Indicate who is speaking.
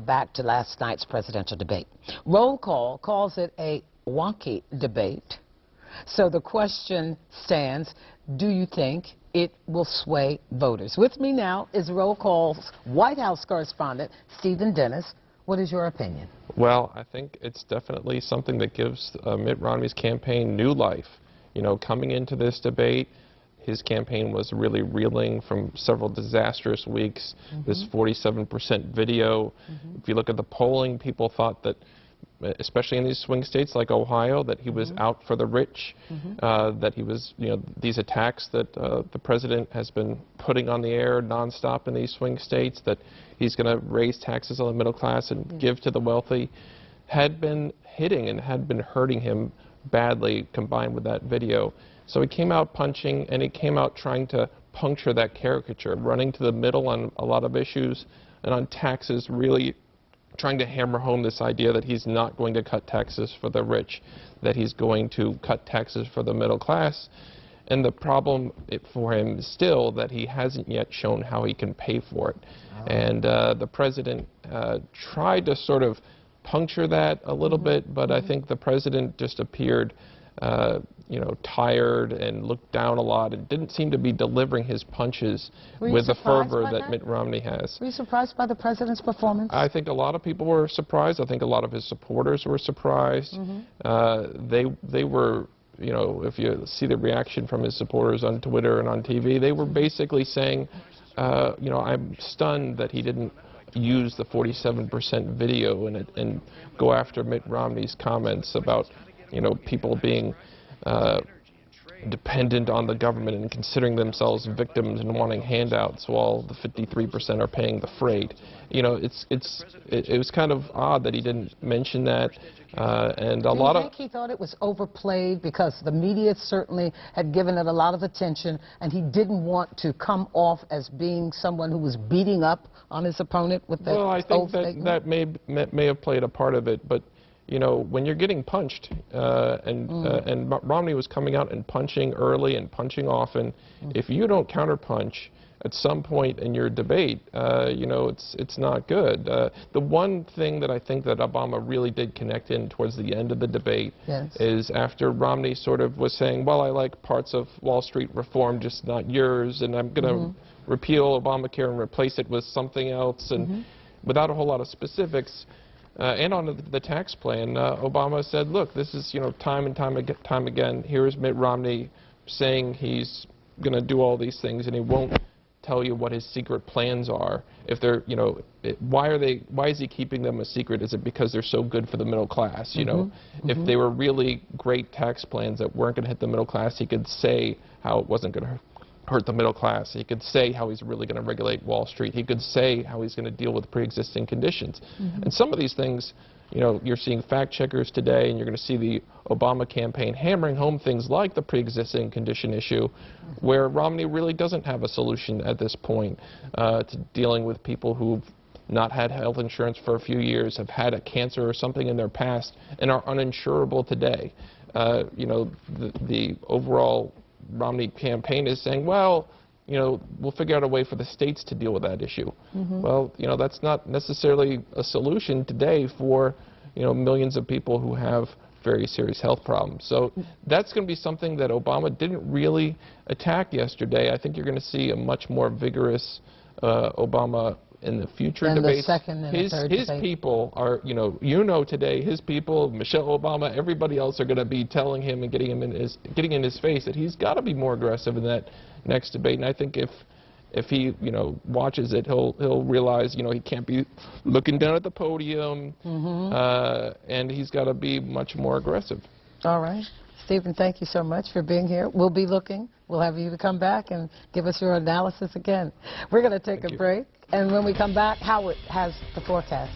Speaker 1: Back to last night's presidential debate. Roll call calls it a wonky debate. So the question stands, do you think it will sway voters? With me now is Roll Call's White House correspondent, Stephen Dennis. What is your opinion?
Speaker 2: Well, I think it's definitely something that gives Mitt Romney's campaign new life. You know, coming into this debate, his campaign was really reeling from several disastrous weeks. This 47% video. If you look at the polling, people thought that, especially in these swing states like Ohio, that he was out for the rich, that he was, you know, these attacks that the president has been putting on the air nonstop in these swing states, that he's going to raise taxes on the middle class and give to the wealthy, had been hitting and had been hurting him badly combined with that video. So he came out punching, and he came out trying to puncture that caricature, running to the middle on a lot of issues, and on taxes, really trying to hammer home this idea that he's not going to cut taxes for the rich, that he's going to cut taxes for the middle class. And the problem for him is still that he hasn't yet shown how he can pay for it. And the president tried to sort of puncture that a little bit, but I think the president just appeared you know, tired and looked down a lot and didn't seem to be delivering his punches with the fervor that Mitt Romney has.
Speaker 1: Were you surprised by the president's performance?
Speaker 2: I think a lot of people were surprised. I think a lot of his supporters were surprised. They were, you know, if you see the reaction from his supporters on Twitter and on TV, they were basically saying, you know, I'm stunned that he didn't use the 47% video and go after Mitt Romney's comments about, you know, people being dependent on the government and considering themselves victims and wanting handouts while the 53% are paying the freight. You know, it was kind of odd that he didn't mention that. And a lot of...
Speaker 1: Do you think he thought it was overplayed because the media certainly had given it a lot of attention, and he didn't want to come off as being someone who was beating up on his opponent with that?
Speaker 2: Well, I think that may have played a part of it, but you know, when you're getting punched, and Romney was coming out and punching early and punching often, if you don't counterpunch at some point in your debate, you know, it's not good. The one thing that I think that Obama really did connect in towards the end of the debate is after Romney sort of was saying, well, I like parts of Wall Street reform, just not yours, and I'm going to repeal Obamacare and replace it with something else, and without a whole lot of specifics. And on the tax plan, Obama said, look, this is, you know, time and time again, here's Mitt Romney saying he's going to do all these things, and he won't tell you what his secret plans are. If they're, you know, why is he keeping them a secret? Is it because they're so good for the middle class? You know, if they were really great tax plans that weren't going to hit the middle class, he could say how it wasn't going to hurt the middle class. He could say how he's really going to regulate Wall Street. He could say how he's going to deal with pre-existing conditions. And some of these things, you know, you're seeing fact checkers today, and you're going to see the Obama campaign hammering home things like the pre-existing condition issue, where Romney really doesn't have a solution at this point to dealing with people who've not had health insurance for a few years, have had a cancer or something in their past, and are uninsurable today. You know, the overall Romney campaign is saying, well, you know, we'll figure out a way for the states to deal with that issue. Well, you know, that's not necessarily a solution today for, you know, millions of people who have very serious health problems. So that's going to be something that Obama didn't really attack yesterday. I think you're going to see a much more vigorous Obama in the future debates. His people are, you know, today, his people, Michelle Obama, everybody else are going to be telling him and getting in his face that he's got to be more aggressive in that next debate. And I think if he, you know, watches it, he'll realize, you know, he can't be looking down at the podium, and he's got to be much more aggressive.
Speaker 1: All right. Stephen, thank you so much for being here. We'll be looking. We'll have you to come back and give us your analysis again. We're going to take a break, and when we come back, Howard has the forecast.